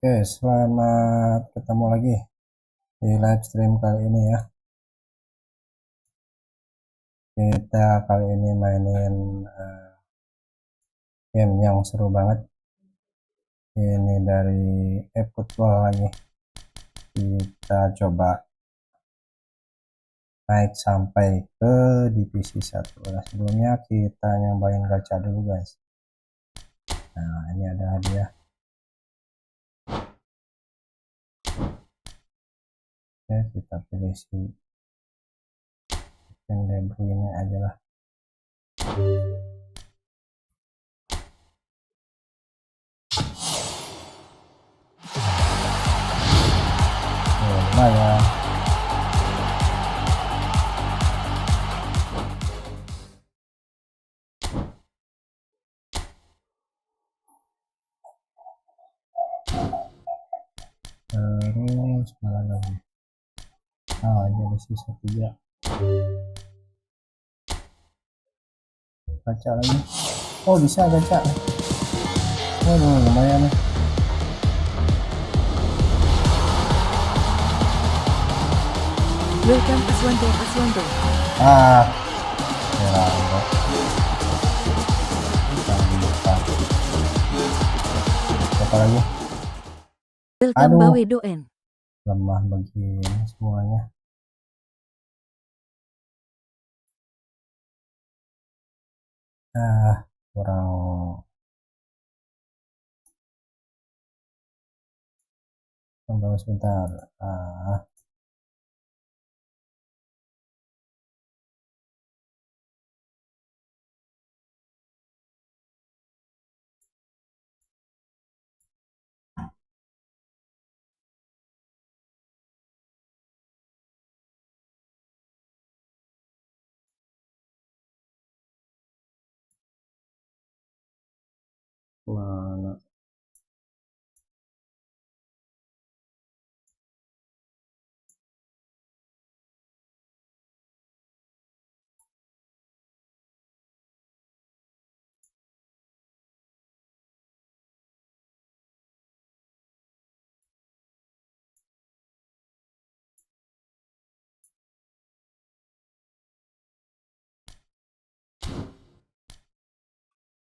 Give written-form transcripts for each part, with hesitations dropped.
Oke, selamat ketemu lagi di live stream kali ini ya. Kita kali ini mainin game yang seru banget. Ini dari eFootball lagi. Kita coba naik sampai ke divisi 1. Nah, sebelumnya kita nyobain gacha dulu guys. Nah, ini ada hadiah. Oke, kita pilih si yang debut ini aja lah. Lumayan. Terus mana lagi? Ini ada sisa 3. Gacha lagi. Oh, bisa gacha. Oh, lumayan nih. Welcome Aswanto. Ya enggak. Apa lagi? Welcome Aduh. Bawe Doen. Lemah begini semuanya. Kurang. Tunggu sebentar. Mana?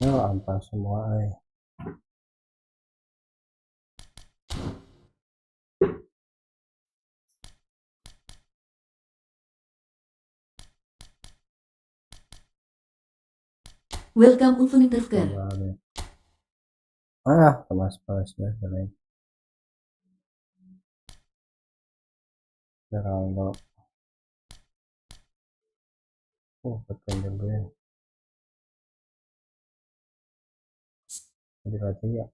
Apa semua Welcome Ufung Interfker. Teman space ya lain. Kalau pakai dulu ya. Jadi lagi ya.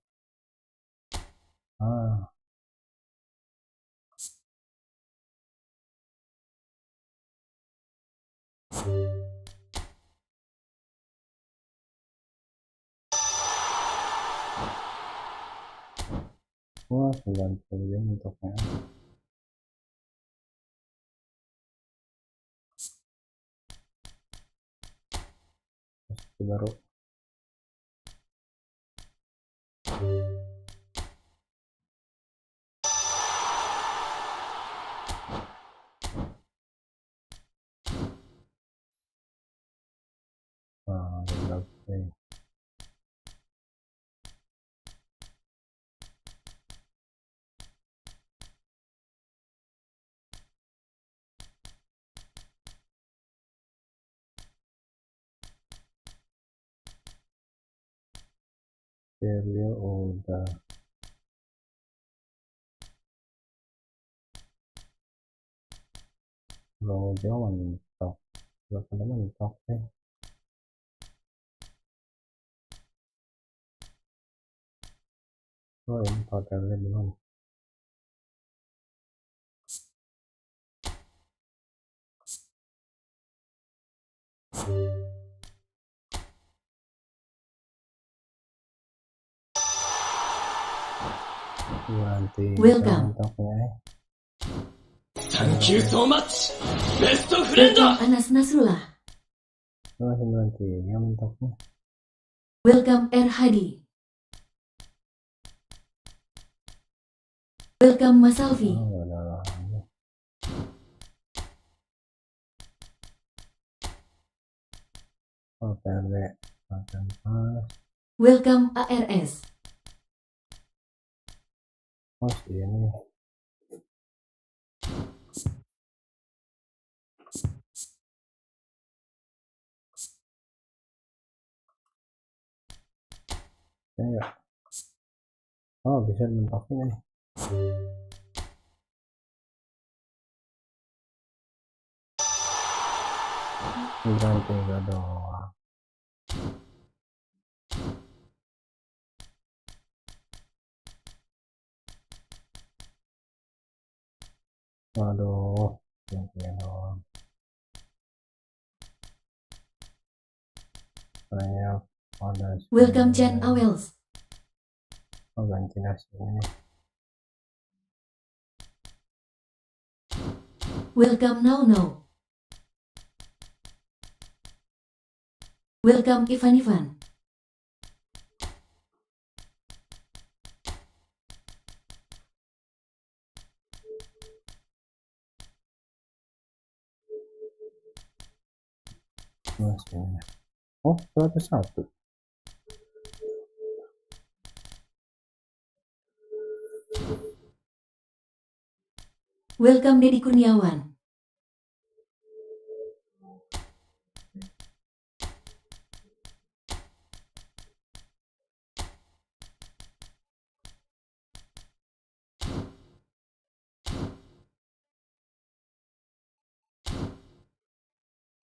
Wah, 90 ya untuknya. Terus baru. Oke. Stereo udah. Lo jauh mentok. Lo pada mentok Oh, ini hotelnya belum. Nanti Welcome. Thank you so much, best friend. Welcome Anas Nasrullah. Nanti yang mentoknya. Welcome R Hadi. Welcome Mas Alfi. Oh, udah. Oh, PRB. Makan pas. Welcome ARS. Oh, ini. Ya, ya. Oh, bisa mentokin nih. Ganti doang. Waduh, ganti doang. Banyak ada. Welcome Chan Awels. Oh, ganti nasi ini. Welcome Now. Welcome Ivan. Masih ini. Oh, 101. Welcome Dedi Kurniawan.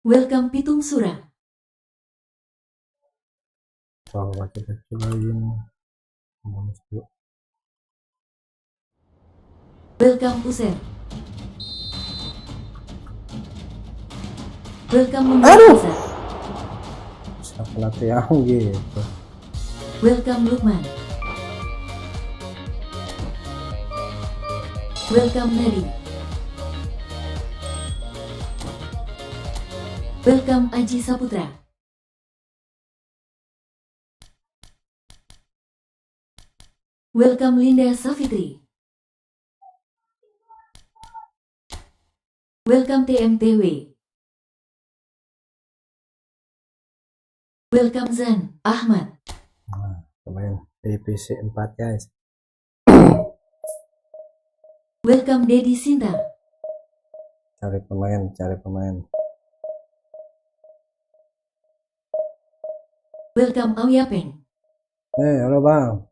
Welcome Pitung Surah. Coba kita cobain. Welcome User. Welcome Membaca. Siapa latih yang gitu. Welcome Lukman. Welcome Nadi. Welcome Aji Saputra. Welcome Linda Safitri. Welcome TMTW. Welcome Zan Ahmad. Nah, cobain Divisi 4 guys. Welcome Dedi Sinta. Cari pemain. Welcome Awyapeng. Halo bang.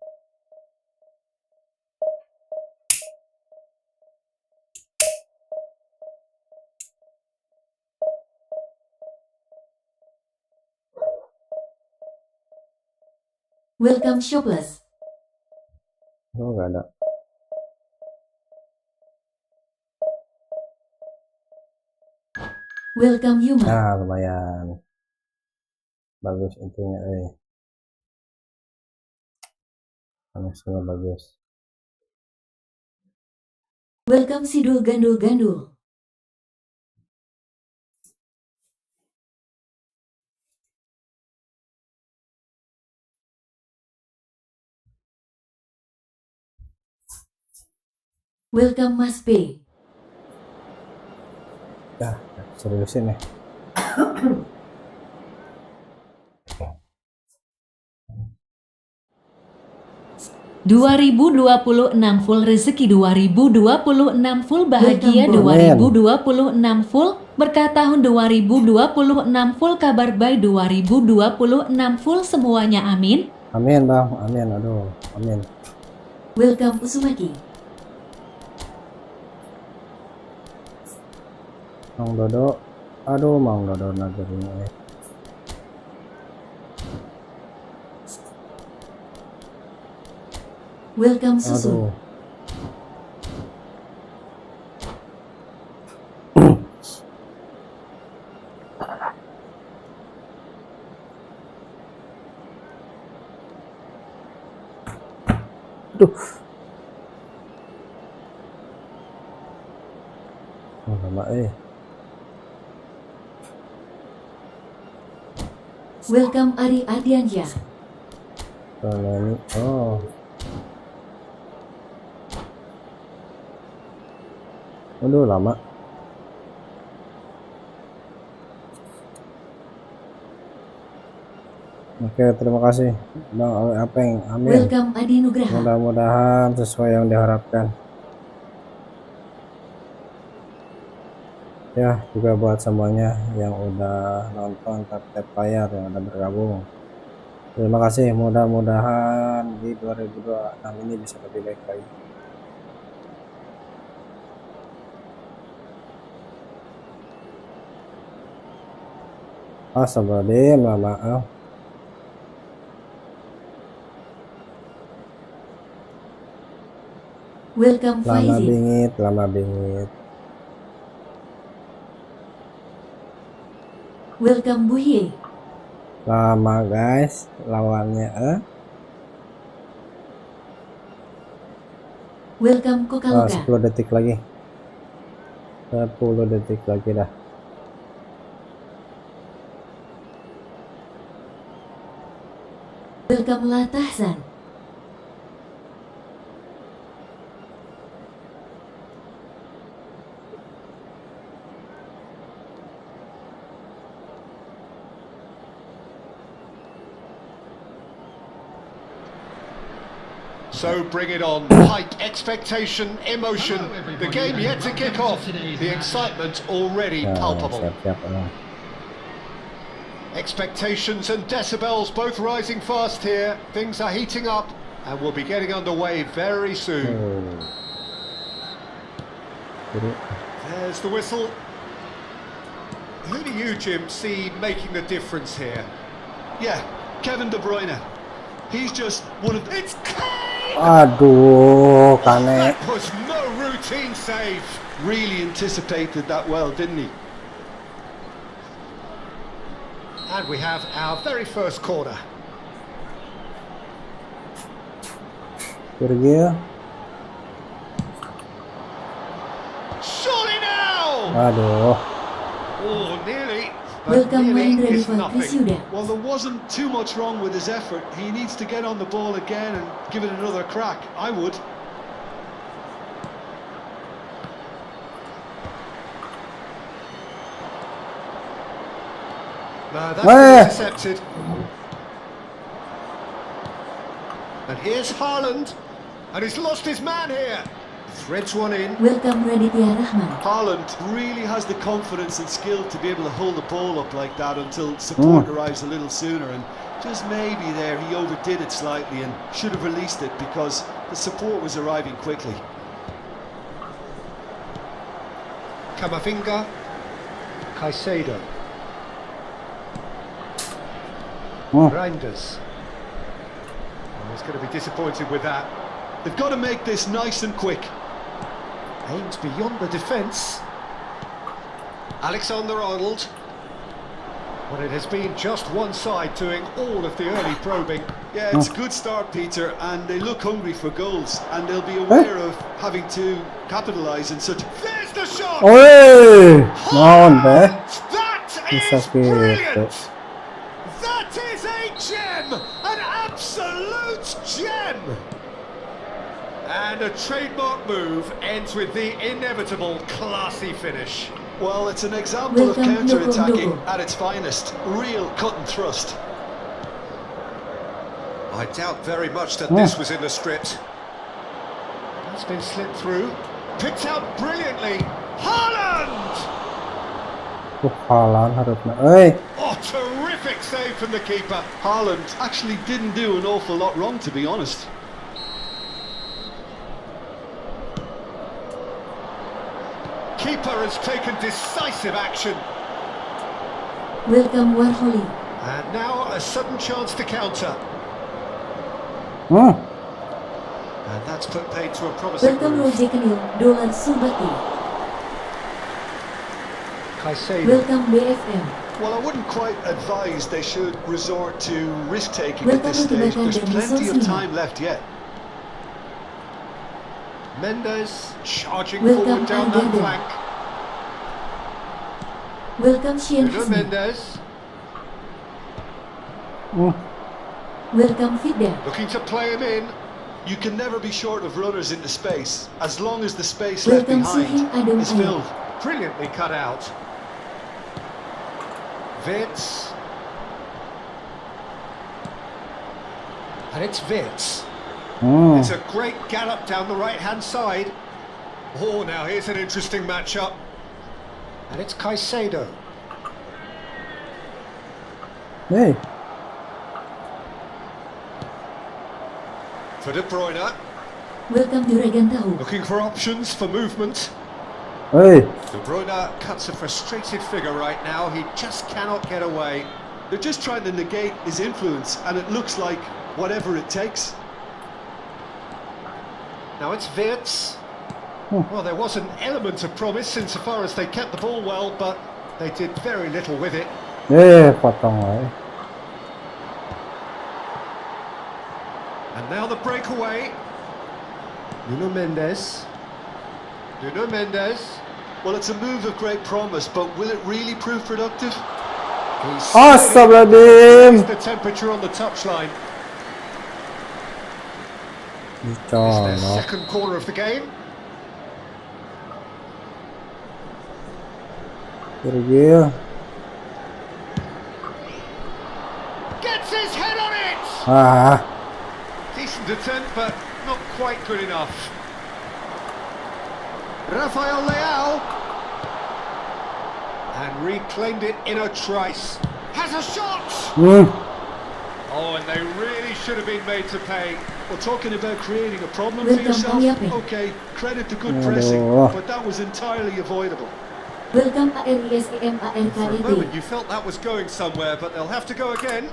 Welcome Shopless. Oh, nggak ada. Welcome Yuma. Nah, lumayan. Bagus intinya, Langsung bagus. Welcome Sidul Gandul. Welcome Mas P. Dah, seriusin ya. 2026 full rezeki, 2026 full bahagia, 2026 full berkah tahun, 2026 full kabar baik, 2026 full semuanya, amin. Amin bang, amin, aduh, amin. Welcome Usumaki. Maung Dodo, aduh Maung Dodo nagarinya. Welcome Susu. Aduh. Oh, lama Welcome Ari Ardiansyah. Kalau ini, oh. Waduh, lama. Oke, terima kasih Bang Apeng. Amin. Welcome Adi Nugraha. Mudah-mudahan sesuai yang diharapkan. Ya, juga buat semuanya yang udah nonton tap layar, yang udah bergabung. Terima kasih. Mudah-mudahan di 2026 ini bisa lebih baik lagi. Astagfirullahaladzim, maaf. Welcome Lama Faizi. bingit, lama bingit. Welcome Buhye. Lama guys, lawannya Welcome Kokaluka. 10 detik lagi. 10 detik lagi dah. Welcome Latahsan. So bring it on. Height, expectation, emotion. The game yet to kick off. The excitement already palpable. Siap-siap. Expectations and decibels both rising fast here. Things are heating up and we'll be getting underway very soon. There's the whistle. Who do you, Jim, see making the difference here? Yeah, Kevin De Bruyne. He's just one of... It's Aduh, Kane. That was no routine save. really anticipated that well, didn't he? And we have our very first corner. Surya. Surely now! Aduh. Oh, nearly. But Welcome nearly Mahendra is Rifan nothing. Trisuda. Well, there wasn't too much wrong with his effort. He needs to get on the ball again and give it another crack. I would. No, that's been intercepted. And here's Haaland. And he's lost his man here. Threads one in. Welcome Raditya Rahman. Haaland really has the confidence and skill to be able to hold the ball up like that until support arrives a little sooner, and just maybe there he overdid it slightly and should have released it because the support was arriving quickly. Camavinga. Caicedo. Reinders. Oh, he's going to be disappointed with that. They've got to make this nice and quick. Aims beyond the defence. Alexander-Arnold. Well, it has been just one side doing all of the early probing. Yeah, it's a good start, Peter, and they look hungry for goals, and they'll be aware of having to capitalise in such... There's the shot! Oi, naon be? That Bisa is gitu. brilliant! That is a gem! An absolute gem! And a trademark move ends with the inevitable classy finish. Well, it's an example of Welcome, counter-attacking Dukung. at its finest. Real cut and thrust. I doubt very much that this was in the script. That's been slipped through. Picked out brilliantly. Haaland! Haaland harusnya. Oh, terrific save from the keeper. Haaland actually didn't do an awful lot wrong, to be honest. Keeper has taken decisive action. Welcome Warholi. And now a sudden chance to counter. And that's put paid to a promising Welcome move. Roger Kenil. Dolar Subati. Caicedo. Welcome BFM. Well, I wouldn't quite advise they should resort to risk-taking at Welcome this to the stage. There's Back End plenty of Resource time left yet. Mendes charging Welcome forward down that Argado. flank. Welcome Shian Nuno Hasmi. Mendes Welcome Fidda. looking to play him in. You can never be short of runners into space, as long as the space left Welcome behind Adung is Ayu. filled. Brilliantly cut out. Wits. And it's Wits. It's a great gallop down the right-hand side. Oh, now here's an interesting matchup. And it's Caicedo. Hey, For De Bruyne, Welcome Juragan Tahu. looking for options for movement. hey. De Bruyne cuts a frustrated figure right now. He just cannot get away. They're just trying to negate his influence, and it looks like whatever it takes. Now it's Wirtz. Well, there was an element of promise insofar as they kept the ball well, but they did very little with it. Potong wae. And now the breakaway. Nuno Mendes. Nuno Mendes. Well, it's a move of great promise, but will it really prove productive? Astagfirullahaladzim. The temperature on the touchline. It's their Dicolok. second corner of the game. Virgil. Gets his head on it! Ah, Decent attempt, but not quite good enough. Rafael Leao. And reclaimed it in a trice. Has a shot! Oh, and they really should have been made to pay. Well, talking about creating a problem for Welcome, yourself, Yapi. okay, credit to good Aduh. pressing, but that was entirely avoidable. Welcome For a ARISEMARKID. moment you felt that was going somewhere, but they'll have to go again.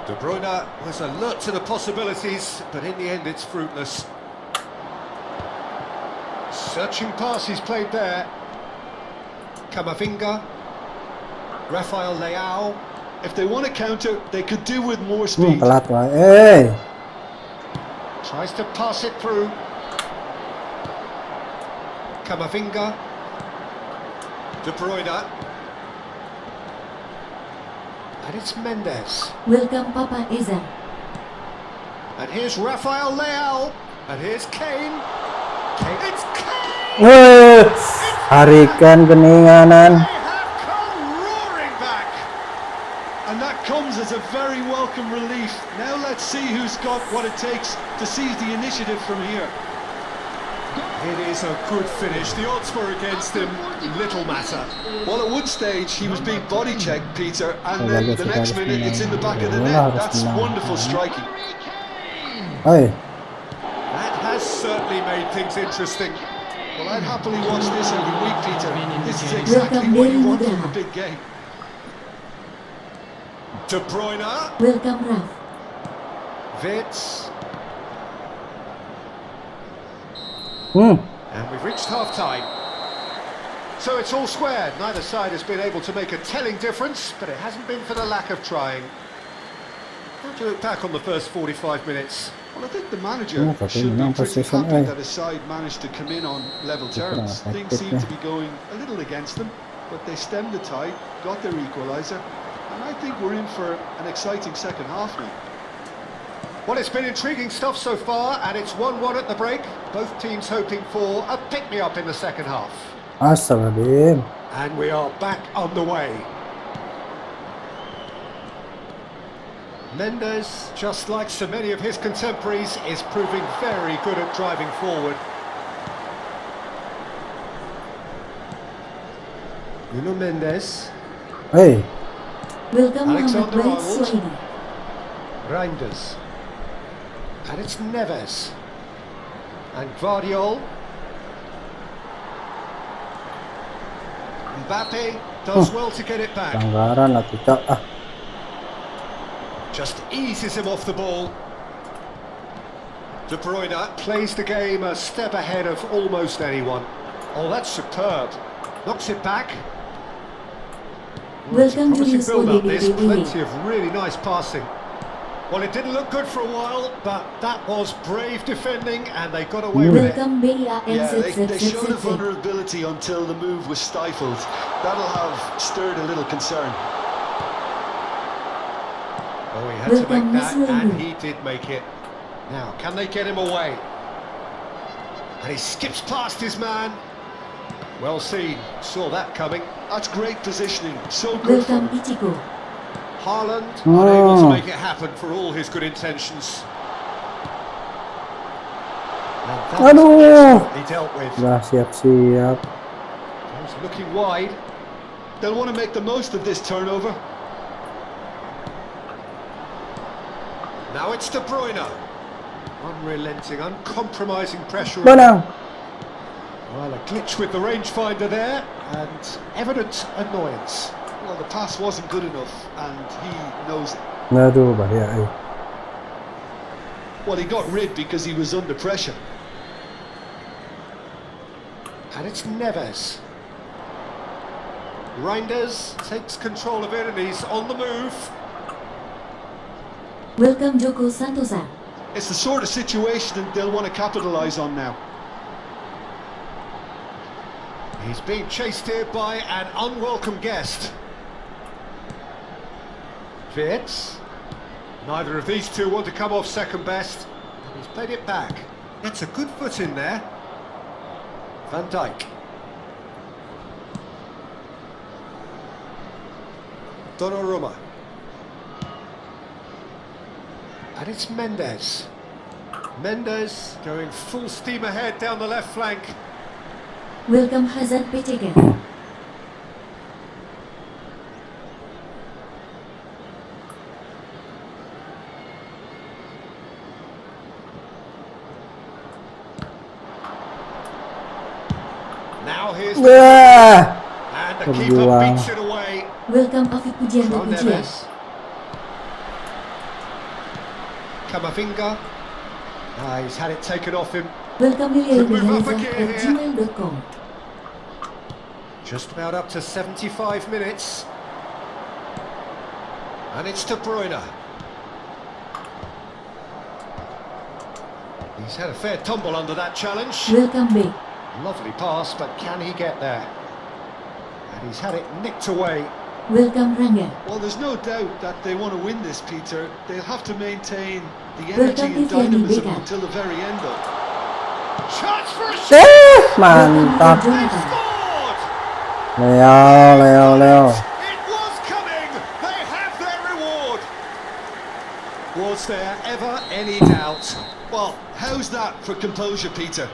De Bruyne was alert to the possibilities, but in the end it's fruitless. Searching pass he's played there. Camavinga. Rafael Leao. If they want to counter, they could do with more speed. telat wae. Tries to pass it through. Camavinga. De Bruyne. And it's Mendes. Welcome Papa Eza. And here's Rafael Leao. And here's Kane. It's Kane! Harikan geninganan. They have come roaring back. And that comes as a very welcome relief. Now let's see who's got what it takes to seize the initiative from here. It is a good finish. The odds were against him. Little matter. Well, at one stage he was being body checked, Peter, and then the next minute it's in the back of the net. That's wonderful striking. Hey, That has certainly made things interesting. Well, I'd happily watch this every week, Peter. This is exactly what you want from a big game. De Bruyne. Welcome Raf. Wits. hmm. And we've reached half-time. So it's all square. Neither side has been able to make a telling difference, but it hasn't been for the lack of trying. How do you look back on the first 45 minutes? Well, I think the manager Tapi should be menang pretty position, happy eh. that his side managed to come in on level terms. Taktik Things seem ya. to be going a little against them, but they stemmed the tide, got their equaliser, and I think we're in for an exciting second half now. Well, it's been intriguing stuff so far, and it's 1-1 at the break. Both teams hoping for a pick-me-up in the second half. Astagfirullahaladzim. And we are back on the way. Mendes, just like so many of his contemporaries, is proving very good at driving forward. Nuno Mendes. Hey, Welcome Muhammad Alexander Baik Arnold. Suwaidi. Reinders. And it's Neves. And Guardiol. Mbappe does well to get it back. pelanggaran atau tidak? Ah, Just eases him off the ball. De Bruyne plays the game a step ahead of almost anyone. Oh, that's superb. Knocks it back. Well, it's a Welcome promising Julius build-up. There's Odedede. plenty of really nice passing. Well, it didn't look good for a while, but that was brave defending, and they got away with it. Welcome Yeah, they showed a BIANZZZZ. vulnerability until the move was stifled. That'll have stirred a little concern. had to Welcome, make that, Miss and Lulu. he did make it. Now, can they get him away? And he skips past his man. Well seen, saw that coming. That's great positioning, so good for Welcome him. Ichigo. Haaland, unable to Oh. make it happen for all his good intentions. And that was Aduh. absolutely dealt with. Udah siap-siap. He's looking wide. They'll want to make the most of this turnover. Now it's De Bruyne. Unrelenting, uncompromising pressure. Bandung. Well, a glitch with the rangefinder there, and evident annoyance. Well, the pass wasn't good enough, and he knows it. Aduh, bahaya. Well, he got rid because he was under pressure. And it's Neves. Reinders takes control of it, and he's on the move. Welcome Joko Santosa. It's the sort of situation that they'll want to capitalise on now. He's being chased here by an unwelcome guest. Fitz. Neither of these two want to come off second best. And he's played it back. Gets a good foot in there. Van Dijk. Donnarumma. And it's Mendes. Mendes going full steam ahead down the left flank. Welcome Hazard Petegan. Now here's Wah. and the keeper Berjuang. beats it away. Welcome Afif Pujianto From Pujian. Neves. Camavinga. He's had it taken off him. Welcome Lilian Could move up Reza again at here. gmail.com. Just about up to 75 minutes. And it's De Bruyne. He's had a fair tumble under that challenge. Welcome Bay. Lovely pass, but can he get there? And he's had it nicked away. Welcome Ranga. Well, there's no doubt that they want to win this, Peter. They'll have to maintain the energy Welcome, and Tiffany dynamism Baker. until the very end, though. Chance for a shot! Mantap. They Jonathan. scored! Leo. It was coming! They have their reward! Was there ever any doubt? Well, how's that for composure, Peter?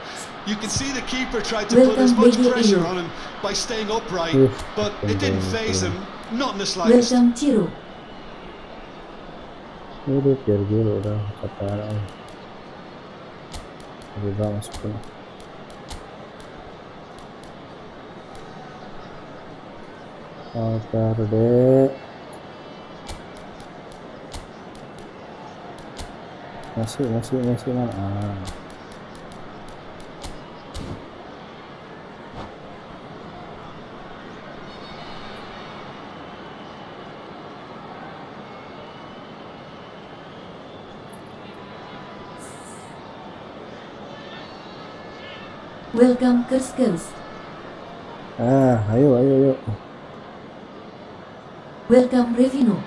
You can see the keeper tried to put Welcome, as much Baby pressure Ian. on him by staying upright, Oof, but it didn't faze him, not in the slightest. Welcome Ciro. Udah biar dulu udah kata juga masukin. Otar deh. Masih mana? Welcome Kerskens. Ayo. Welcome Revino.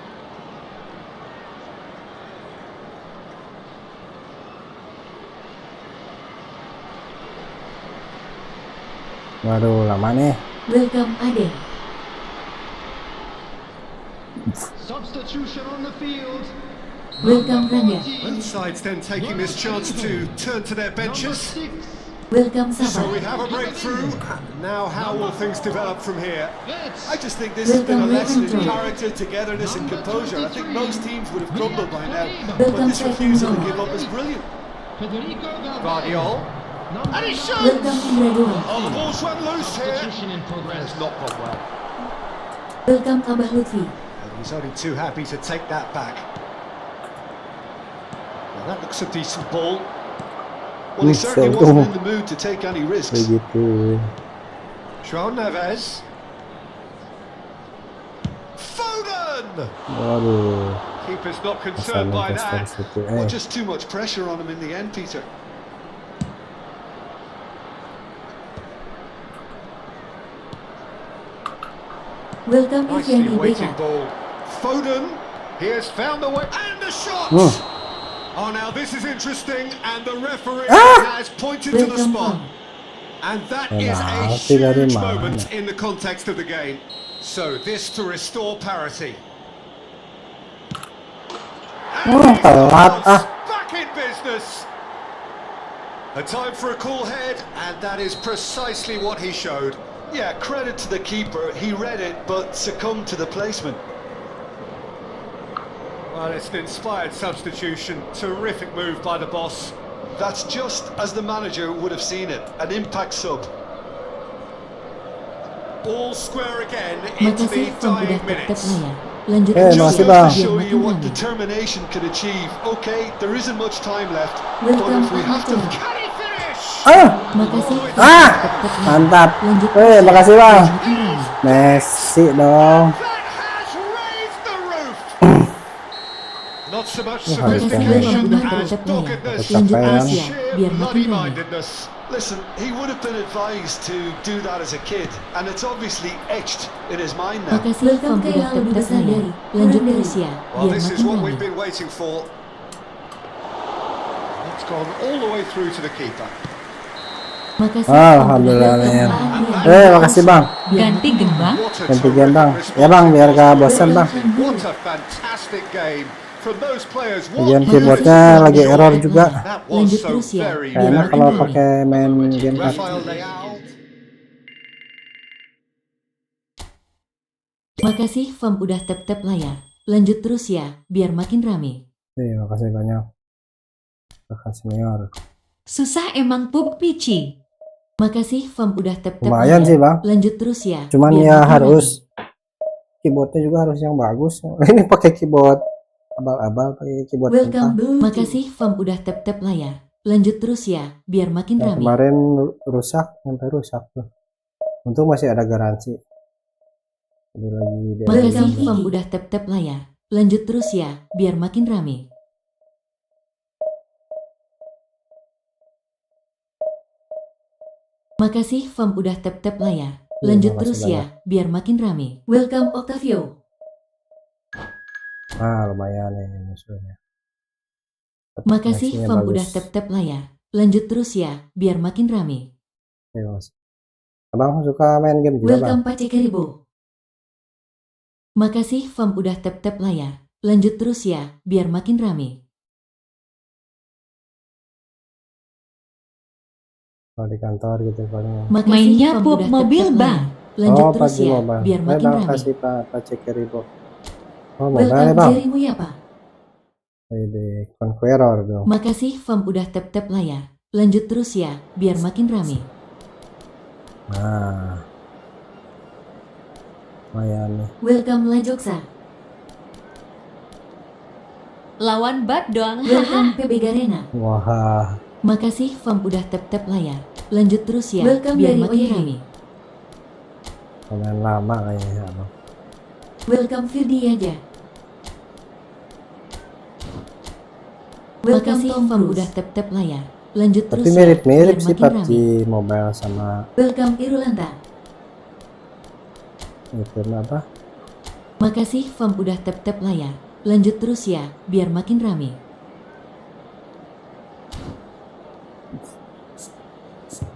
Waduh, lama nih. Welcome Ade. Substitution on the field. Welcome Ranga. Both sides then taking this chance to turn to their benches. Welcome So we Saba. have a breakthrough. Now how will things develop from here? I just think this has been a Welcome, lesson in Welcome. character, togetherness and composure. I think most teams would have crumbled by now, but Welcome, this refusal to Saifullah. give up is brilliant. Guardiol. And he shoots! Welcome Indra Oh, the ball's run loose here. It's not gone well. Welcome Abah Lutfi. And he's only too happy to take that back. Well, that looks a decent ball. Well, he certainly so wasn't in the mood to take any risks. Begitu. João Neves. Foden! Waduh. Keeper's not concerned by Manchester that. City. Well, just too much pressure on him in the end, Peter. Welcome Nicely Ifeani weighted Beka. ball. Foden. He has found the way. And the shot. Oh, now this is interesting, and the referee has pointed to the Welcome spot. home. And that is a Penalti dari huge mana? moment in the context of the game. So this to restore parity. Telat Back in business. A time for a cool head, and that is precisely what he showed. Yeah, credit to the keeper. He read it, but succumbed to the placement. Well, it's an inspired substitution. Terrific move by the boss. That's just as the manager would have seen it. An impact sub. All square again into Makasih the Fam udah dying tetap minutes. layar. Lanjut makasih, Just Bang. goes to biar show makin you what rame. determination can achieve. Okay, there isn't much time left, but Welcome if we have to... Ahmad. Can he finish? Makasih Fam Ah! udah tetap layar. Mantap. Lanjut Makasih Bang. makin rame. Messi dong. That has raised the roof. Not so much Makasih sophistication Fam udah as tetap layar. doggedness Lanjut Kecapean. and terus ya sheer biar makin rame. bloody-mindedness. Listen, he would have been advised to do that as a kid, and it's obviously etched in his mind now. Makasih Fam udah tetap layar. Lanjut terus ya Well, biar this is makin what rame. we've been waiting for. It's gone all the way through to the keeper. Makasih Fam udah Alhamdulillah tetap nih. layar. Makasih Bang. Ganti gembang. What a Gantian Bang. terrific Ya Bang, biar gak response. bosan Bang. What a fantastic game from those players. Bagian What keyboardnya lagi error juga. that was Lanjut so terus ya very biar Enak makin kalau rame. pakai main game pad. Rafael Leao. Makasih Fam udah tetap layar. Lanjut terus ya biar makin rame. Terima kasih banyak. Kakak senior. Susah emang pup pici. Makasih Fam udah tetap Lumayan layar. sih Bang. Lanjut terus ya Cuman biar ya makin harus keyboardnya juga harus yang bagus. Ini pakai keyboard abal-abal, pakai keyboard rame. Welcome mentah. Makasih Fam udah tetap layar. Lanjut terus ya biar makin Yang rame. kemarin rusak, sampai rusak tuh. Untung masih ada garansi. Jadi lagi Makasih di Fam udah tetap layar. Lanjut terus ya biar makin rame. Makasih Fam udah tetap layar. Lanjut makasih terus banyak. ya biar makin rame. Welcome Octavio. lumayan nih musuhnya. Makasih Koneksinya Fam bagus. udah tetap layar. Lanjut terus ya biar makin rame. Terima kasih. Abang suka main game juga Bang? Welcome Pace Keribo. Makasih Fam udah tetap layar. Lanjut terus ya biar makin rame. Kalau di kantor gitu paling. Makasih Mainnya Fam pup udah mobil tetap Bang. layar. Lanjut terus PUBG ya Mobile. biar makin Bang, rame. kasih Pak cek Ribo. Oh, mobile Welcome Bang. Jerry Muyapa. Di Conqueror dong. Makasih Fam udah tetap layar. Lanjut terus ya biar makin rame. Nah. Lumayan nih. Welcome Lajoksa. Lawan bat doang. Welcome PB Garena. Wah. Makasih Fam udah tetap layar. Lanjut terus ya Welcome biar dari makin Oyehe. rame. Lumayan lama kayaknya Abang. Welcome Firdi aja. Makasih Tom Fam Cruise. udah tetap layar. Lanjut Tapi terus mirip-mirip ya sih biar makin PUBG rame. Mobile sama Welcome Irulanta. itu apa? Makasih Fam udah tetap layar. Lanjut terus ya biar makin rame.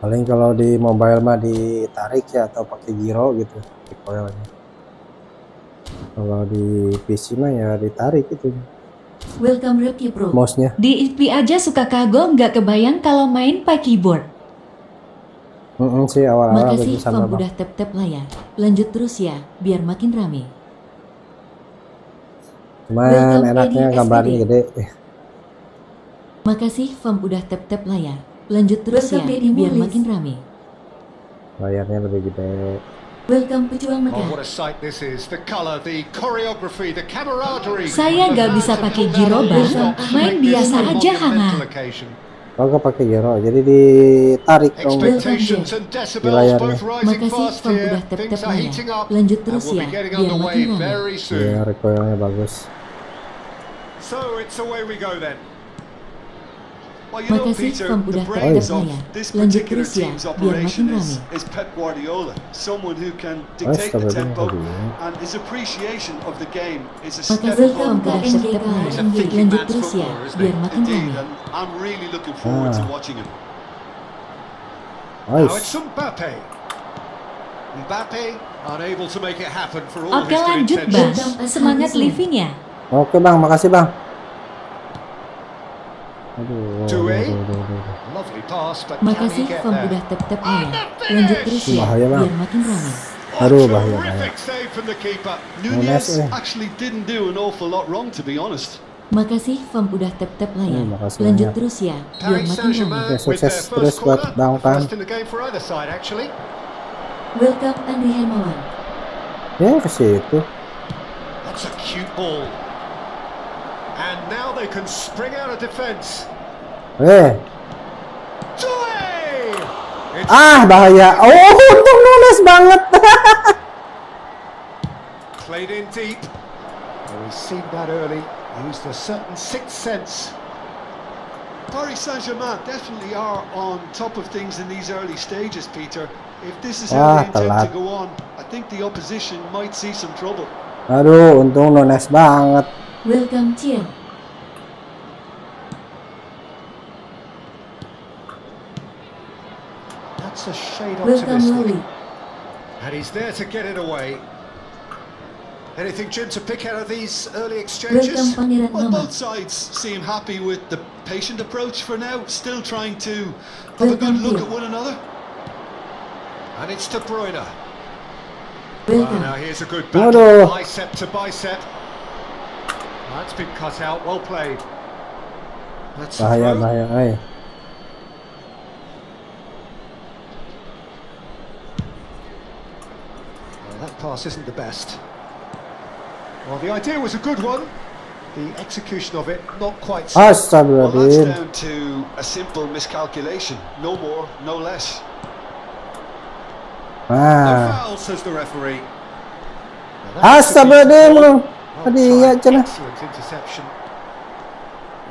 Paling kalau di mobile mah ditarik ya atau pakai giro gitu recoilnya. Kalau di PC mah ya ditarik itu Welcome Repki Pro. mouse-nya. Di IP aja suka kagok nggak kebayang kalau main pakai keyboard. Sih awal-awal Makasih begitu sama Fam Bang. udah tetap layar. Lanjut terus ya biar makin rame. Cuman Welcome enaknya Edi gambarnya SPD. gede. Makasih Fam udah tetap layar. Lanjut terus ya Welcome Dedi biar Mulis. makin rame. Layarnya lebih gede. Welcome Pejuang Oh, Mekah. what a sight this is. The colour, the choreography, the camaraderie. Saya nggak bisa pakai giro, Bang. Main biasa aja, Hanga. Kalau nggak pakai giro, jadi ditarik dong. Expectations and decibels layarnya. both rising Makasih fast Fam here. udah tetap Things are layar. heating up. Lanjut And terus we'll ya be getting biar underway makin rame. very Ya, soon. recoilnya bagus. So it's away we go then. Well, you know, Makasih, Peter, Fam, the udah brains tetap of ya. this Lanjut particular terus ya, team's biar operation makin is Pep Guardiola, someone who can dictate the Astagfirullah, tempo, aduh. and his appreciation of the game is a step Makasih, Fam, above udah most. tetap He's a layan. thinking Lanjut man's terus ya, footballer, isn't biar he? makin Indeed, ramai. and I'm really looking forward to Ah. watching him. Now it's Nice. Mbappe. Mbappe unable to make it happen for all Oke his good lanjut bang, intentions. semangat living ya. Oke bang, makasih bang. Aduh, Two-way. aduh. Lovely pass, but can he Makasih get Fam, there? udah tetap layan. Lanjut terus ya, Bahaya, Bang. biar makin ramai. Aduh, Oh, bahaya. terrific save from the keeper. Nunez eh. actually didn't do an awful lot wrong, to be honest. Makasih Fam, udah tetap layan. makasih Lanjut banyak. terus ya, biar Paris makin Saint-Germain ramai. Oke, with their sukses terus first buat corner. Bang Pan. First in the game for either side, actually. Welcome Andri Hermawan. Ya ke situ. That's a cute ball. And now they can spring out of defence. Two-way! It's Bahaya. Oh, untung Nunes banget. played in deep. Well, he's seen that early. Used a certain sixth sense. Paris Saint-Germain definitely are on top of things in these early stages, Peter. If this is how they intend telat. to go on, I think the opposition might see some trouble. Aduh, untung Nunes banget. Welcome Cian. That's a shade Welcome optimistic. Loli. And he's there to get it away. Anything, Jim, to pick out of these early exchanges? Welcome Pangeran Well, Mama. both sides seem happy with the patient approach for now, still trying to have a good Welcome, look Theo. at one another. And it's De Bruyne. Well, Welcome. now here's a good Aduh. battle, bicep to bicep. That's been cut out, well played. That's a Bahaya, throw. bahaya. Well, that pass isn't the best. Well, the idea was a good one. The execution of it, not quite so. Well, that's Astagfirullahaladzim. down to a simple miscalculation. No more, no less. No foul, says the referee. Now, that could be Astagfirullahaladzim. foul. Tadi Well ya tried, cenah. excellent interception.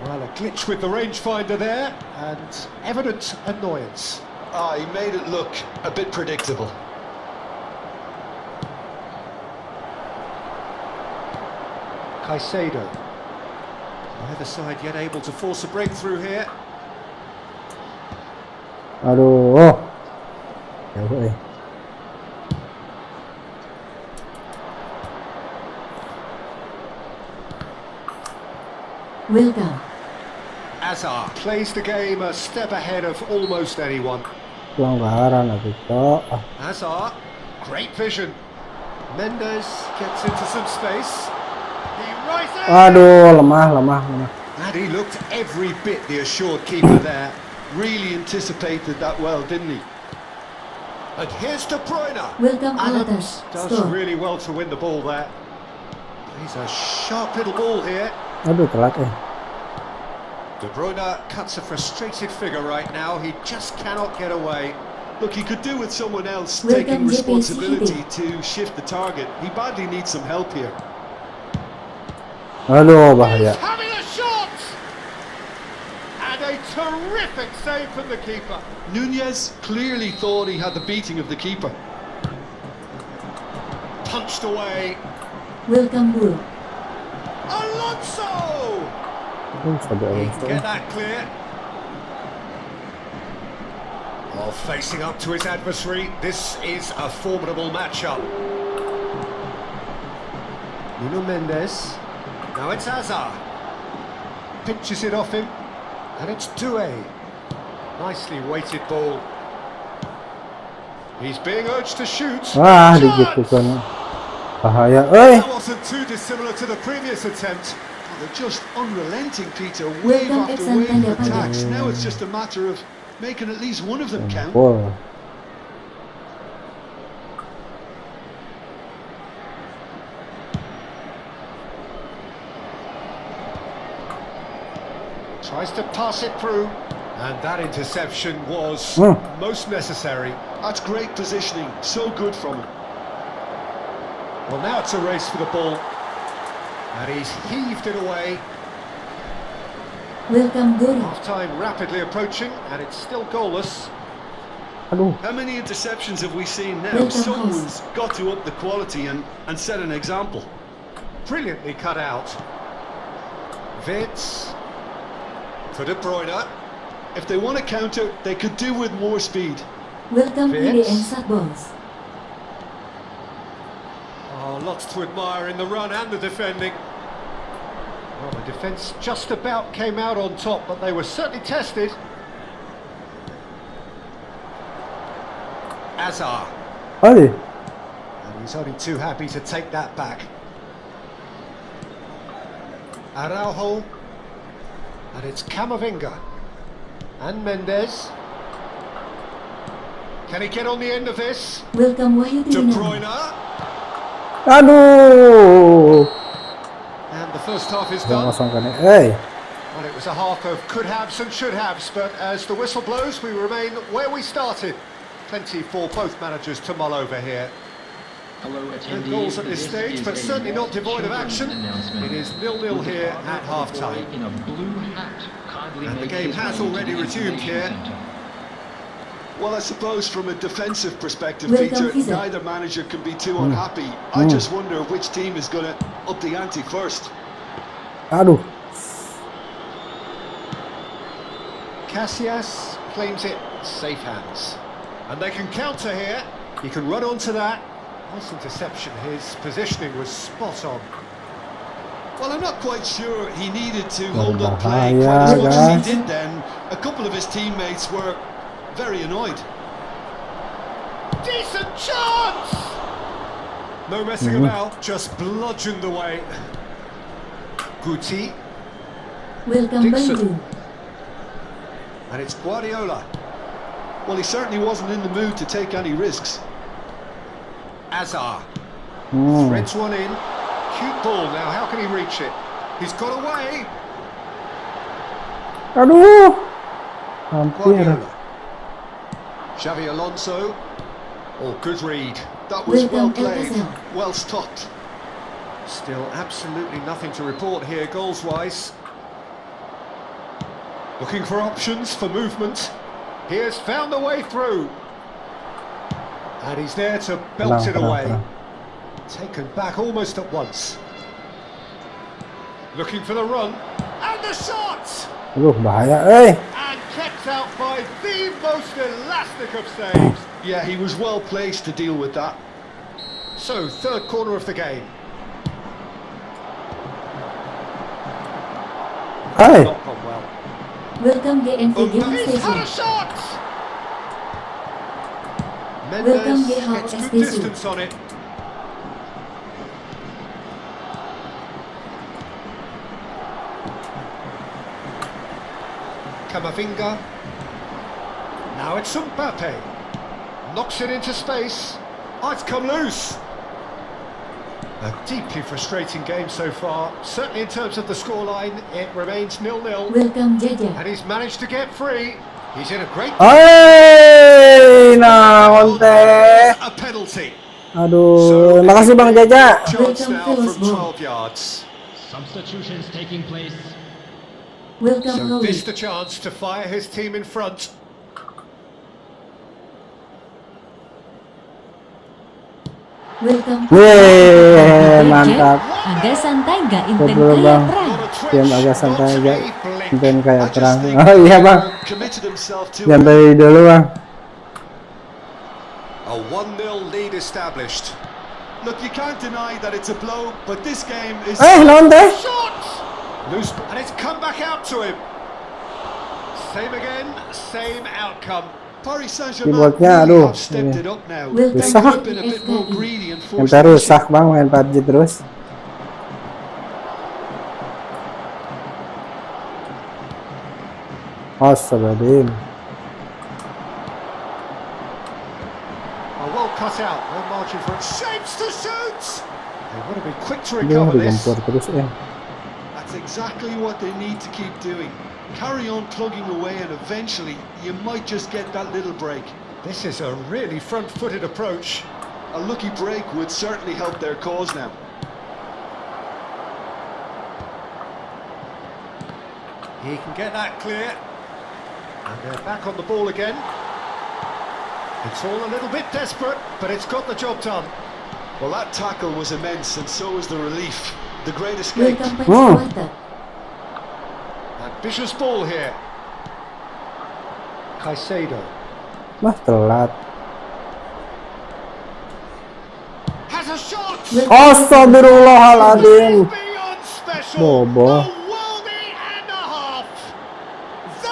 Well, a glitch with the rangefinder there, and evident annoyance. He made it look a bit predictable. Caicedo. Neither side yet able to force a breakthrough here. Aduh. Ya, Welcome. Azar plays the game a step ahead of almost anyone. Pelanggaran aku, Cok. Azar, great vision. Mendes gets into some space. He rises. Aduh, lemah. And he looked every bit the assured keeper there. Really anticipated that well, didn't he? And here's De Bruyne. Welcome Adams Alatas. does Stop. really well to win the ball there. He's a sharp little ball here. Aduh, telat De Bruyne cuts a frustrated figure right now. He just cannot get away. Look, he could do with someone else Welcome, taking JP responsibility to shift the target. He badly needs some help here. Aduh, bahaya. He's having a shot! And a terrific save from the keeper. Nunez clearly thought he had the beating of the keeper. Punched away. Welcome Bull. Alonso! Aduh, sampai He Alonso. can get that clear. While facing up to his adversary, this is a formidable matchup. Nuno Mendes. Now it's Azar. Pinches it off him. And it's Doué. Nicely weighted ball. He's being urged to shoot. Wah, Shot! digitukan. Bahaya. That wasn't too dissimilar to the previous attempt. They're just unrelenting, Peter. Wave Welcome, after Exxon wave Tanda of Pagi. attacks. Now it's just a matter of making at least one of them count. Pol. Tries to pass it through. And that interception was most necessary. That's great positioning. So good from him. Well, now it's a race for the ball. And he's heaved it away. Welcome Guru. Half-time rapidly approaching, and it's still goalless. Aduh, How many interceptions have we seen now? Welcome, Someone's got to up the quality and set an example. Brilliantly cut out. Vitz. For De Bruyne. If they want to counter, they could do with more speed. Welcome Vince. IDN Satbos. Oh, lots to admire in the run and the defending. Well, the defence just about came out on top, but they were certainly tested. Azar. oi, And he's only too happy to take that back. Araujo. And it's Camavinga. And Mendes. Can he get on the end of this? Welcome Wahyu De Tirina. Bruyne. aduh, And the first half is udah done. kosong kan ya, Well, it was a half of could-haves and should-haves, but as the whistle blows, we remain where we started. Plenty for both managers to mull over here. Hello, No attendees. goals at this stage, but certainly not devoid of action. It is 0-0 here at half-time. In a blue hat, kindly And the make game his has way already to the resumed here. information center. Well, I suppose from a defensive perspective, Welcome, Peter, Fiza. neither manager can be too unhappy. I just wonder which team is going to up the ante first. aduh, Casillas claims it safe hands. And they can counter here. He can run onto that. Nice interception. His positioning was spot on. Well, I'm not quite sure he needed to hold up play quite Berbahaya, as much as guys. he did then. A couple of his teammates were very annoyed. Decent chance! No messing about, just bludgeoned away. Guti, Welcome Dixon. Bandu. and it's Guardiola. Well, he certainly wasn't in the mood to take any risks. Azar hmm, threads one in. Cute ball now, how can he reach it? He's got away. aduh, hampir, Guardiola. Xavi Alonso. Oh, good read. That was well Welcome, played, Elgazal. well stopped. Still absolutely nothing to report here goals-wise. Looking for options for movement. He has found the way through. And he's there to belt it tenang, away. tenang. Taken back almost at once. Looking for the run. And the shot! Aduh, bahaya, And kept out by the most elastic of saves. Yeah, he was well placed to deal with that. So, third corner of the game. Hey, Not gone well. Welcome GMV Game He's had a Station. shot! Welcome, Mendes Geha gets good SDC. distance on it. Camavinga. Now it's Mbappe. Knocks it into space. Oh, it's come loose. A deeply frustrating game so far. Certainly in terms of the scoreline, it remains 0-0. Welcome Jaja. And he's managed to get free. He's in a great oi, naon teh, a penalty. aduh, makasih Bang Jaja. Chance Welcome, now Phyllis from Ball. 12 yards. Substitutions taking place. Welcome So Holy. missed the chance to fire his team in front. Welcome. Yeay, Jaja. mantap. Agak santai gak Coba inten dulu, kayak Bang. perang. Not a twitch, Diam agak not santai aja, a blink. inten I kayak just perang. think Oh iya Bang, committed himself to it. santai dulu Bang. A 1-0 lead established. Look, you can't deny that it's a blow, but this game is... Naon teh? Shot! Loose, and it's come back out to him. Same again, same outcome. Paris Saint-Germain Keyboardnya, really aduh, have stepped ini. it up now. Welcome Rusak. They've been a bit more FKI. greedy and forced Sampai the rusak Bang main PUBG terus. Astagfirullahaladzim. Oh, well cut out, no margin for it. Shapes to shoot! They want to be quick to Dia recover this. digempur terus That's exactly what they need to keep doing. Carry on plugging away and eventually you might just get that little break. This is a really front-footed approach. A lucky break would certainly help their cause now. He can get that clear. And they're back on the ball again. It's all a little bit desperate, but it's got the job done. Well, that tackle was immense, and so was the relief. The great escape. Welcome pensuata. Ambitious ball here. Caicedo Wah, telat. has a shot. Astagfirullahaladzim. Beyond special. Bobo. A worldie and a half.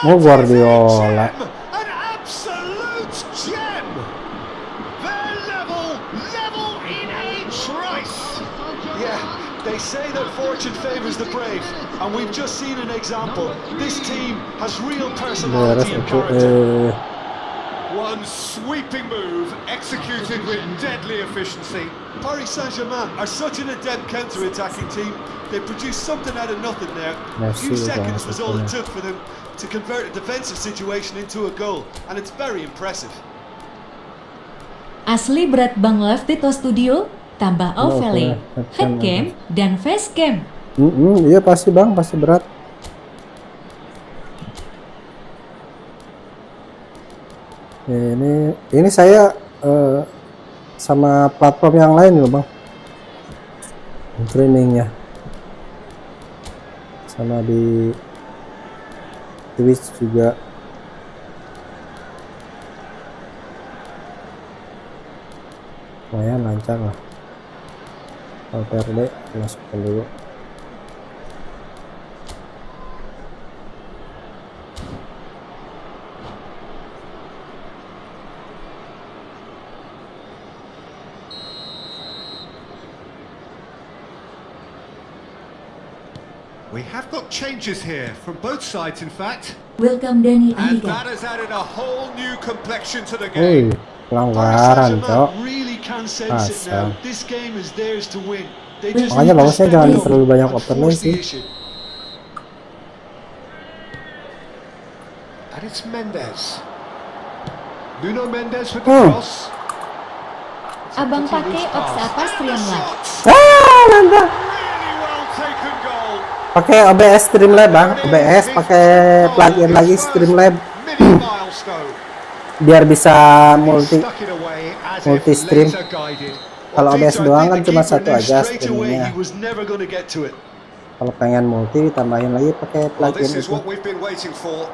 Oh, That Guardiola. is a gem. An absolute gem. They're level in a trice. Yeah, they say that fortune favours the brave, and we've just seen an example. This team has real Beres personality and itu. character. One sweeping move executed with deadly efficiency. Paris Saint-Germain are such an adept counter-attacking team. They produced something out of nothing there. A Messi few juga seconds was all it masuknya. took for them to convert a defensive situation into a goal, and it's very impressive. Asli berat Bang Love Tito Studio, tambah overlay, headcam, dan facecam. Iya pasti bang, pasti berat. Ini saya sama platform yang lain loh bang, trainingnya sama di Divisi juga. Lumayan lancar lah. Kalau PRD masukkan dulu. We have got changes here from both sides, in fact, Welcome Dani and Andika. that has added a whole new complexion to the Wih, game. Paris pelanggaran cok. Saint-Germain really can sense it now. Asal. This game is theirs to win. They just Makanya need to bagusnya step jangan up terlalu banyak and overlay force the sih. issue. And it's Mendes. Nuno Mendes with the Hmm. cross. Abang pakai ops apa Streamlab? Mantap. Really well taken goal. Pakai OBS Streamlab bang, OBS pakai plugin lagi Streamlab Mini milestone. biar bisa multi. Stuck it away as multi if stream. laser guided. Kalau Well, OBS Peter, I doang think kan the cuma keeper satu knew aja straight away streamingnya. he was never going to get to it. Kalau pengen multi ditambahin lagi pakai Well, plugin this is itu. what we've been waiting for.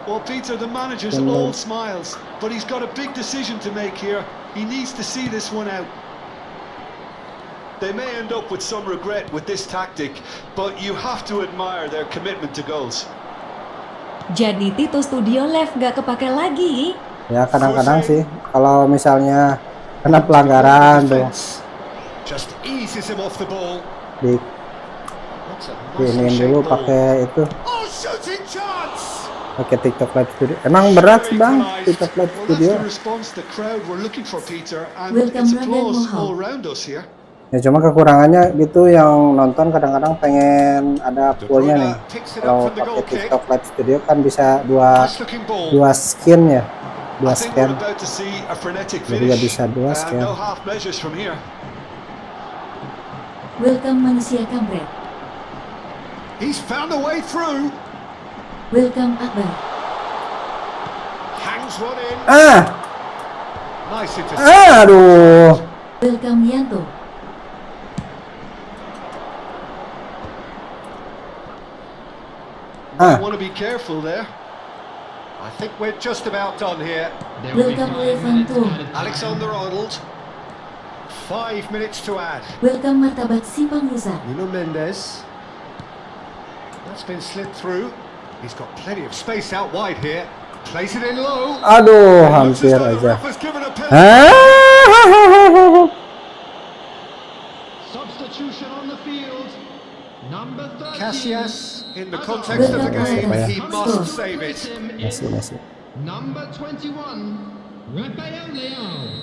Well, Peter, the manager's Streamlab. all smiles, but he's got a big decision to make here. He needs to see this one out. They may end up with some regret with this tactic, but you have to admire their commitment to goals. Jadi Tito Studio Live gak kepake lagi. Ya kadang-kadang sih kalau misalnya kena pelanggaran tuh Defense just eases him off the ball. di That's a diinin nicely dulu shaped ball. pakai itu, Oh, shooting chance! pakai TikTok Live Studio. Emang berat sih bang TikTok Live Well, that's Studio. the response the crowd were looking for, Peter, and Welcome, it's Raden applause Mohau. all around us here. Ya cuma kekurangannya gitu, yang nonton kadang-kadang pengen ada fullnya nih. Kalau pakai TikTok Live Studio kan bisa dua Nice looking ball. skin ya, I dua think we're scan. about to see a frenetic Jadi finish. nggak bisa dua scan. No half measures from here. Welcome manusia kampret. He's found a way through. Welcome Akbar. Hangs one in. Nice intercept. Aduh. Welcome Yanto. Might want to be careful there. I think we're just about done here. There will be Welcome 5 minutes Levanto. added time. Alexander-Arnold. 5 minutes to add. Welcome martabat simpang rusak. Nuno Mendes. That's been slid through. He's got plenty of space out wide here. Plays it in low. Aduh, Looks as hampir though the aja. ref has given a penalty. Substitution on the field. Number 13. Casillas, in the context of the game, he must save it. Messi. Number 21. Rafael Leao.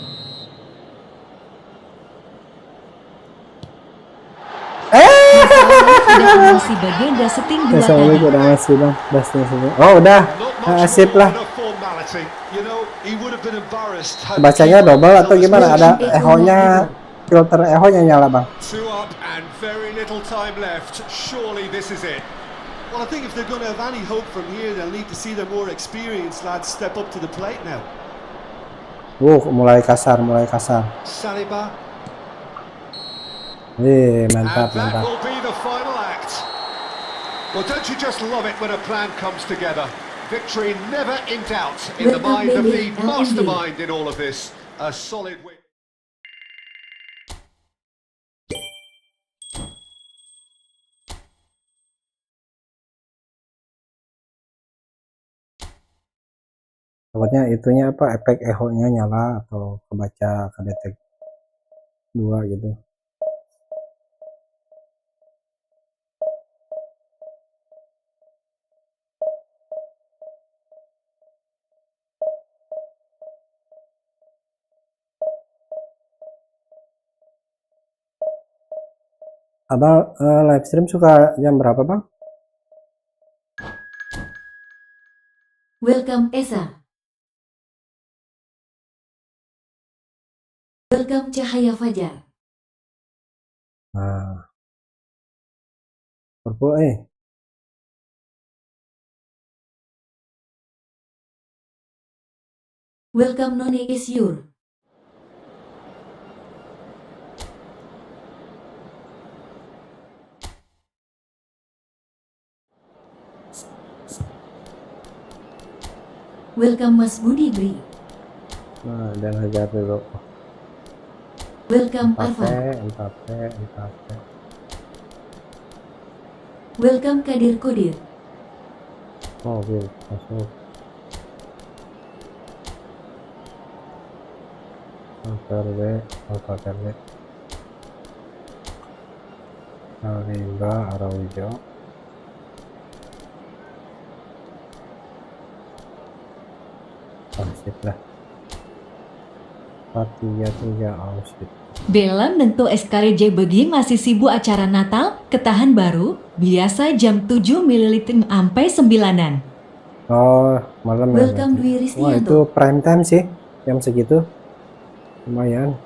Sudah mengisi bagenda setting 2 Assalamualaikum tadi. udah masih bang, basnya semua. Oh udah, Not much sip more lah. than a formality. You know, he would have been embarrassed. had Bacanya the keeper double was atau on his gimana? toes. Ada echo-nya, filter echo-nya nyala bang. 2 up and very little time left. Surely this is it. Well, I think if they're going to have any hope from here, they'll need to see their more experienced lads step up to the plate now. Mulai kasar, mulai kasar. Saliba. Mantap, And that mantap. will be the final act. Well, don't you just love it when a plan comes together? Victory never in doubt in the mind of the mastermind in all of this. A solid win. Takutnya itunya apa, efek echo-nya nyala atau kebaca kedetek 2 gitu. Abang live stream suka jam berapa, Bang? Welcome Esa. Welcome Cahaya Fajar. Nah. Purple Welcome Noni Isyur. Welcome Mas Budi Gri. Nah, dan hajar dulu. Welcome Arfa. 4P. Welcome Kadir Kodir. Mobil masuk. Alfa RW. Alimba Araujo. Sip lah. 433 outfit. Bella mentu SKJ begi masih sibuk acara Natal, ketahan baru, biasa jam 7 ml sampai 9-an. Oh, malam ya. Welcome Dwi Wah, itu Risdianto. prime time sih, jam segitu. Lumayan.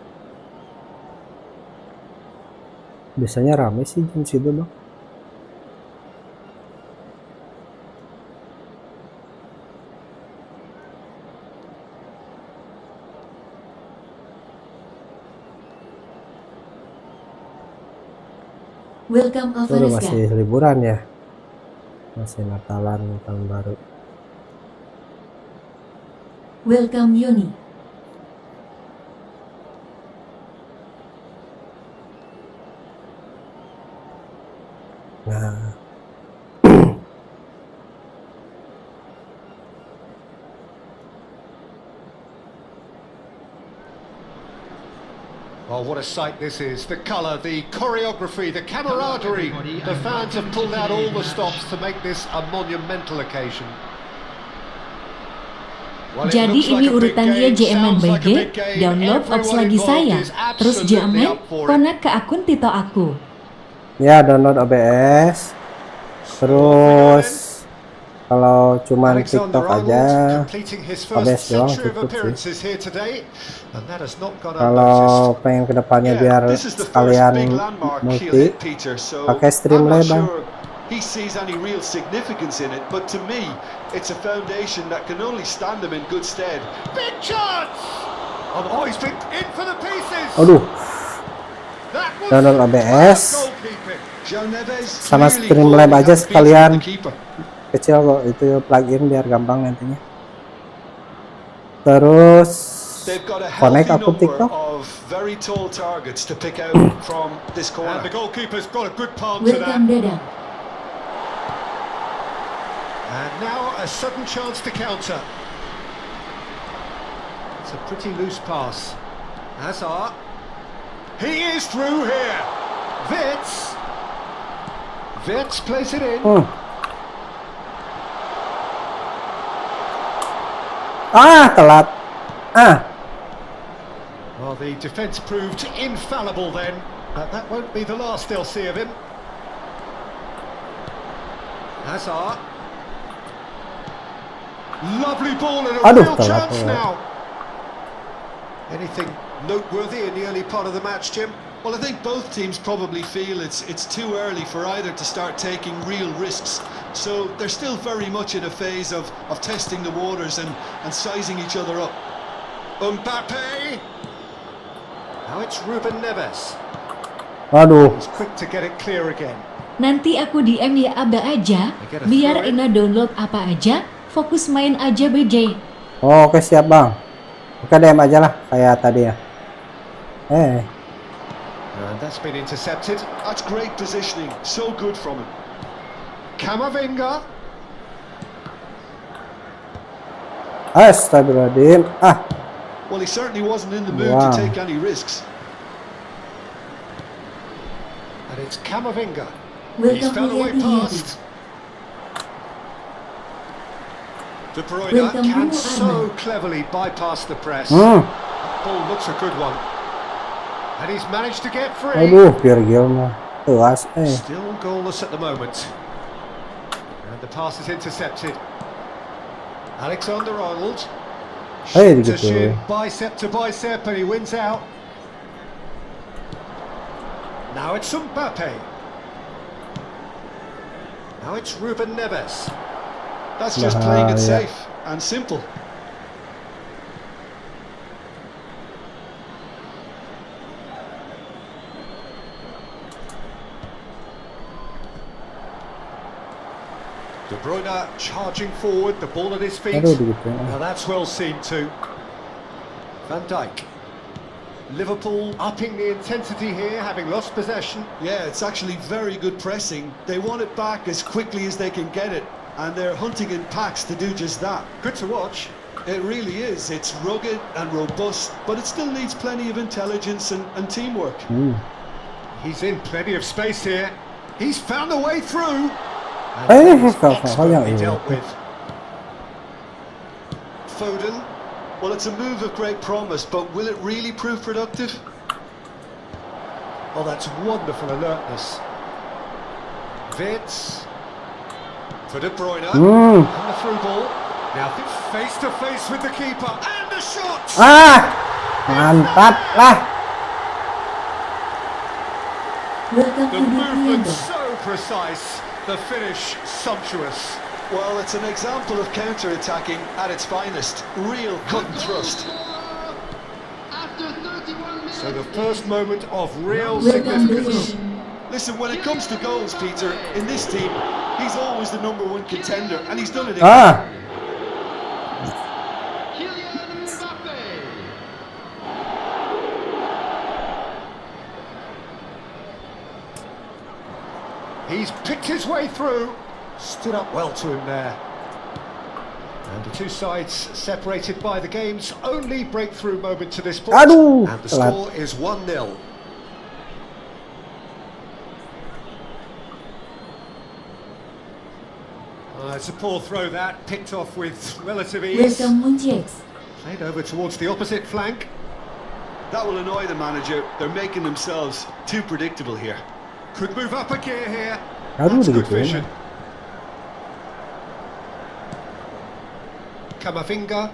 Biasanya rame sih jam segitu, Bang. Welcome Itu Alvareska. masih liburan ya. Masih Natalan, tahun baru. Welcome Yoni. Nah, Oh, what a sight this is. The colour, the choreography, the camaraderie. The fans have pulled out all the stops to make this a monumental occasion. Well, it Jadi looks like ini a big urutan dia game, JMan sounds like a BG, big game. download apps Everyone lagi involved saya, is terus absolutely JMan, up for it. konek ke akun Tito aku. ya download OBS. Terus kalau cuman TikTok aja, completing his OBS first doang century of cukup sih. appearances here today, and that has not gone Kalau unnoticed. pengen kedepannya Yeah, biar this is the first sekalian big landmark he'll multi, hit, Peter, so pakai I'm not Streamlabs, Bang. sure he sees any real significance in it, but to me, it's a foundation that can only stand him in good stead. Big chance! Oh, he's been in for the pieces. Aduh, That was download OBS goalkeeping. Joe Neves sama clearly Streamlabs falling aja at the feet of sekalian. the keeper. Kecil kok itu plugin biar gampang nantinya. Terus They've got a connect healthy akun number TikTok. of very tall targets to pick out from this And corner. the goalkeeper's got a good palm to that. Welcome Dadang. And now a sudden chance to counter. It's a pretty loose pass. Hazard. He is through here. Wits plays it in. Telat. Well, the defence proved infallible then, but that won't be the last they'll see of him. Hazard. Lovely ball and a Aduh, real telat chance ya. now. Anything noteworthy in the early part of the match, Jim? Well, I think both teams probably feel it's too early for either to start taking real risks. So they're still very much in a phase of testing the waters and sizing each other up. Mbappe. Now it's Ruben Neves. Aduh. He's quick to get it clear again. Nanti aku DM ya Abda aja, biar Ina download apa aja, fokus main aja BJ. Oh, oke siap bang. Oke DM aja lah kayak tadi ya. And that's been intercepted. That's great positioning. So good from him. Camavinga. Astagfirullahaladzim. Well, he certainly wasn't in the mood to take any risks. And it's Camavinga. He's found a way past. De Bruyne can so cleverly bypass the press. That ball looks a good one. And he's managed to get free. Aduh, Virgil mah tewas. Still goalless at the moment. And the pass is intercepted. Alexander-Arnold. Hey, To gitu. shin, bicep to bicep, and he wins out. Now it's Mbappe. Now it's Ruben Neves. That's just playing it Bahaya. safe and simple. De Bruyne charging forward, the ball at his feet. Aduh, gitu. Now that's well seen too. Van Dijk. Liverpool upping the intensity here, having lost possession. Yeah, it's actually very good pressing. They want it back as quickly as they can get it, and they're hunting in packs to do just that. Good to watch. It really is. It's rugged and robust, but it still needs plenty of intelligence and teamwork. He's in plenty of space here. He's found a way through. And Eh, that is kau yang expertly ini. dealt with. Foden, well, it's a move of great promise, but will it really prove productive? Oh, that's wonderful alertness. Vitz. For De Bruyne. And the through ball. Now face to face with the keeper. And the shot! Mantap lah. Welcome The to the movement Indo. so precise. The finish sumptuous. Well, it's an example of counter-attacking at its finest. Real cut and thrust. After 31 minutes. So the first moment of real Welcome to significance. Listen, when it comes to goals, Peter, in this team, he's always the #1 contender, and he's done it again. Kylian Mbappe. He's picked his way through. Stood up well to him there. And the two sides separated by the game's only breakthrough moment to this point. Aduh, And the telat. score is 1-0. It's a poor throw that, picked off with relative ease. Welcome Muncheks. Played over towards the opposite flank. That will annoy the manager. They're making themselves too predictable here. Could move up a gear here. Aduh, That's good gitu. vision. Camavinga.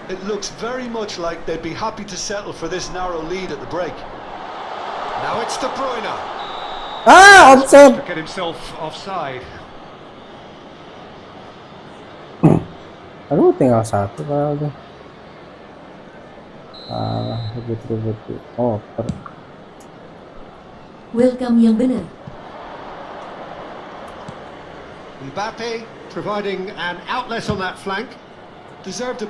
It looks very much like they'd be happy to settle for this narrow lead at the break. Now it's De Bruyne. Offside. To get himself offside. Aduh, tinggal satu kalau udah. Rebut. Oh, Welcome yang benar. Mbappe providing an outlet on that flank. Deserved a